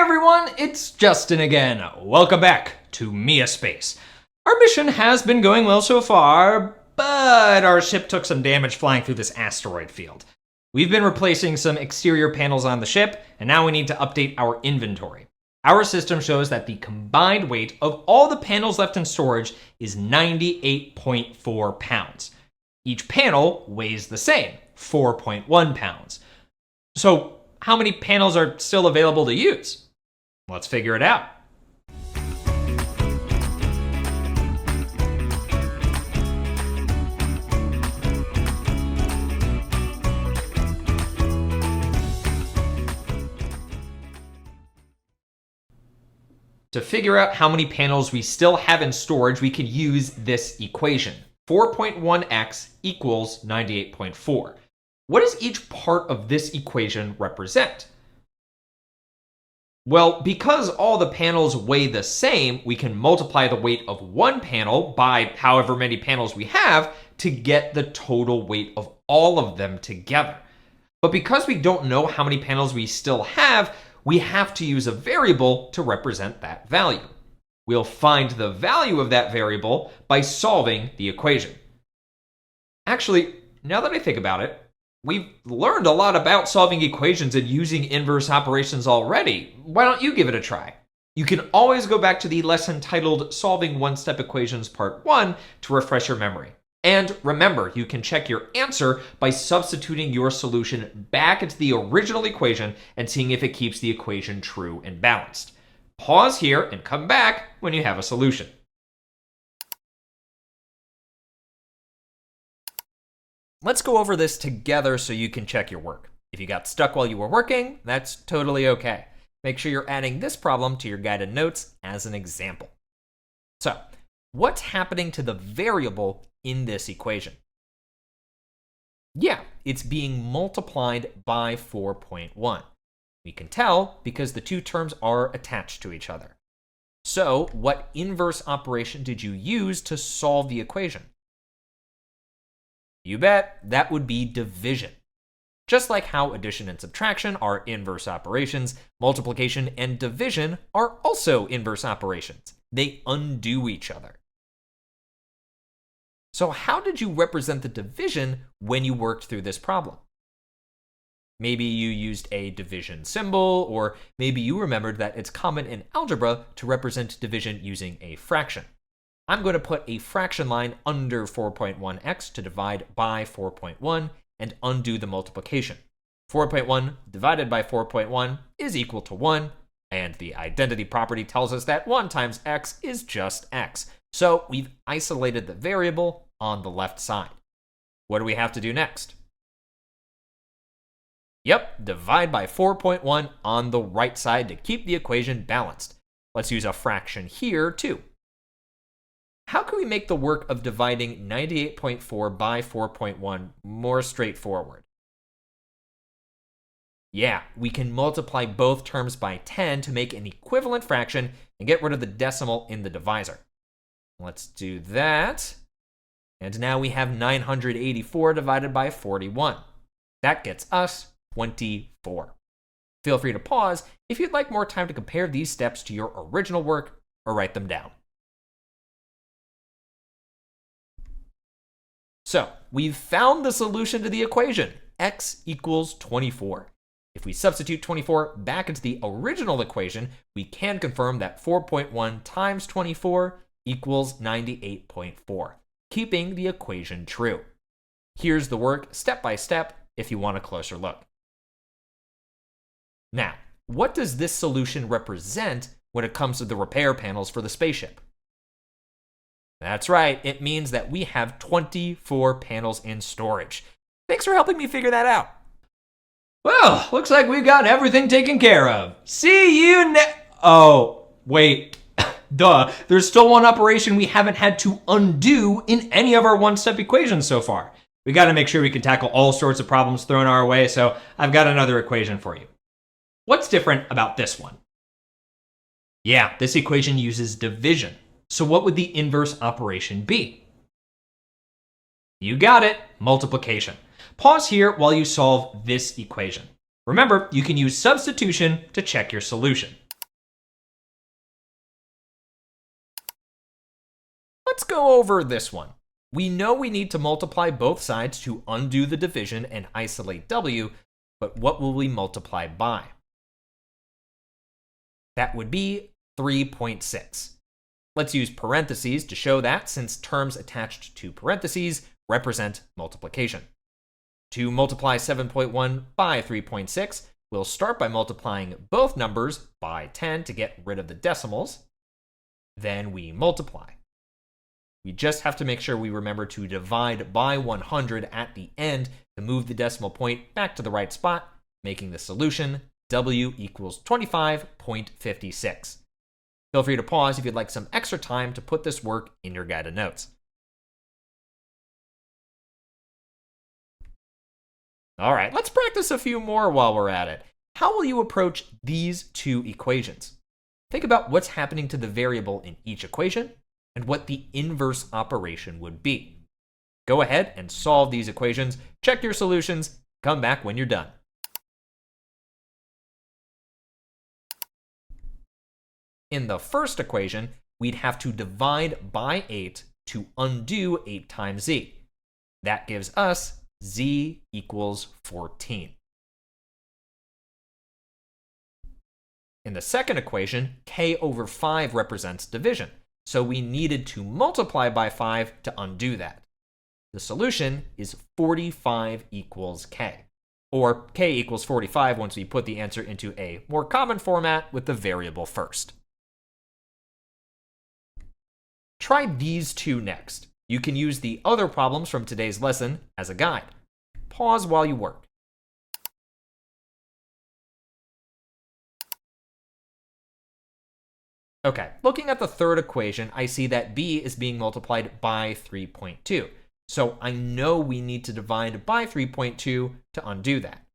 everyone, it's Justin again. Welcome back to Mia Space. Our mission has been going well so far, but our ship took some damage flying through this asteroid field. We've been replacing some exterior panels on the ship, and now we need to update our inventory. Our system shows that the combined weight of all the panels left in storage is 98.4 pounds. Each panel weighs the same, 4.1 pounds. So, how many panels are still available to use? Let's figure it out. To figure out how many panels we still have in storage, we could use this equation. 4.1x equals 98.4. What does each part of this equation represent? Well, because all the panels weigh the same, we can multiply the weight of one panel by however many panels we have to get the total weight of all of them together. But because we don't know how many panels we still have, we have to use a variable to represent that value. We'll find the value of that variable by solving the equation. Actually, now that I think about it, we've learned a lot about solving equations and using inverse operations already. Why don't you give it a try? You can always go back to the lesson titled Solving One-Step Equations Part 1 to refresh your memory. And remember, you can check your answer by substituting your solution back into the original equation and seeing if it keeps the equation true and balanced. Pause here and come back when you have a solution. Let's go over this together so you can check your work. If you got stuck while you were working, that's totally okay. Make sure you're adding this problem to your guided notes as an example. So, what's happening to the variable in this equation? Yeah, it's being multiplied by 4.1. We can tell because the two terms are attached to each other. So, what inverse operation did you use to solve the equation? You bet, that would be division. Just like how addition and subtraction are inverse operations, multiplication and division are also inverse operations. They undo each other. So how did you represent the division when you worked through this problem? Maybe you used a division symbol, or maybe you remembered that it's common in algebra to represent division using a fraction. I'm going to put a fraction line under 4.1x to divide by 4.1 and undo the multiplication. 4.1 divided by 4.1 is equal to 1, and the identity property tells us that 1 times x is just x. So we've isolated the variable on the left side. What do we have to do next? Yep, divide by 4.1 on the right side to keep the equation balanced. Let's use a fraction here too. How can we make the work of dividing 98.4 by 4.1 more straightforward? Yeah, we can multiply both terms by 10 to make an equivalent fraction and get rid of the decimal in the divisor. Let's do that. And now we have 984 divided by 41. That gets us 24. Feel free to pause if you'd like more time to compare these steps to your original work or write them down. So, we've found the solution to the equation, x equals 24. If we substitute 24 back into the original equation, we can confirm that 4.1 times 24 equals 98.4, keeping the equation true. Here's the work step by step if you want a closer look. Now, what does this solution represent when it comes to the repair panels for the spaceship? That's right, it means that we have 24 panels in storage. Thanks for helping me figure that out. Well, looks like we've got everything taken care of. See you Oh, wait. Duh, there's still one operation we haven't had to undo in any of our one-step equations so far. We gotta make sure we can tackle all sorts of problems thrown our way, so I've got another equation for you. What's different about this one? Yeah, this equation uses division. So what would the inverse operation be? You got it, multiplication. Pause here while you solve this equation. Remember, you can use substitution to check your solution. Let's go over this one. We know we need to multiply both sides to undo the division and isolate w, but what will we multiply by? That would be 3.6. Let's use parentheses to show that, since terms attached to parentheses represent multiplication. To multiply 7.1 by 3.6, we'll start by multiplying both numbers by 10 to get rid of the decimals. Then we multiply. We just have to make sure we remember to divide by 100 at the end to move the decimal point back to the right spot, making the solution w equals 25.56. Feel free to pause if you'd like some extra time to put this work in your guided notes. All right, let's practice a few more while we're at it. How will you approach these two equations? Think about what's happening to the variable in each equation and what the inverse operation would be. Go ahead and solve these equations, check your solutions, come back when you're done. In the first equation, we'd have to divide by 8 to undo 8 times z. That gives us z equals 14. In the second equation, k over 5 represents division, so we needed to multiply by 5 to undo that. The solution is 45 equals k, or k equals 45 once we put the answer into a more common format with the variable first. Try these two next. You can use the other problems from today's lesson as a guide. Pause while you work. Okay, looking at the third equation, I see that b is being multiplied by 3.2. So I know we need to divide by 3.2 to undo that.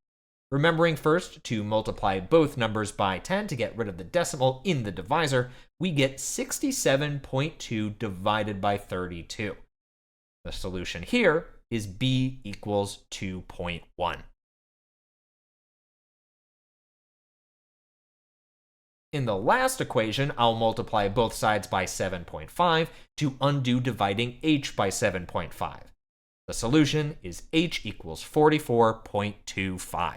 Remembering first to multiply both numbers by 10 to get rid of the decimal in the divisor, we get 67.2 divided by 32. The solution here is b equals 2.1. In the last equation, I'll multiply both sides by 7.5 to undo dividing h by 7.5. The solution is h equals 44.25.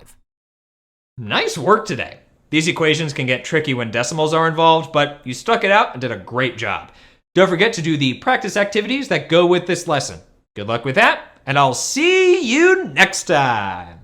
Nice work today. These equations can get tricky when decimals are involved, but you stuck it out and did a great job. Don't forget to do the practice activities that go with this lesson. Good luck with that, and I'll see you next time.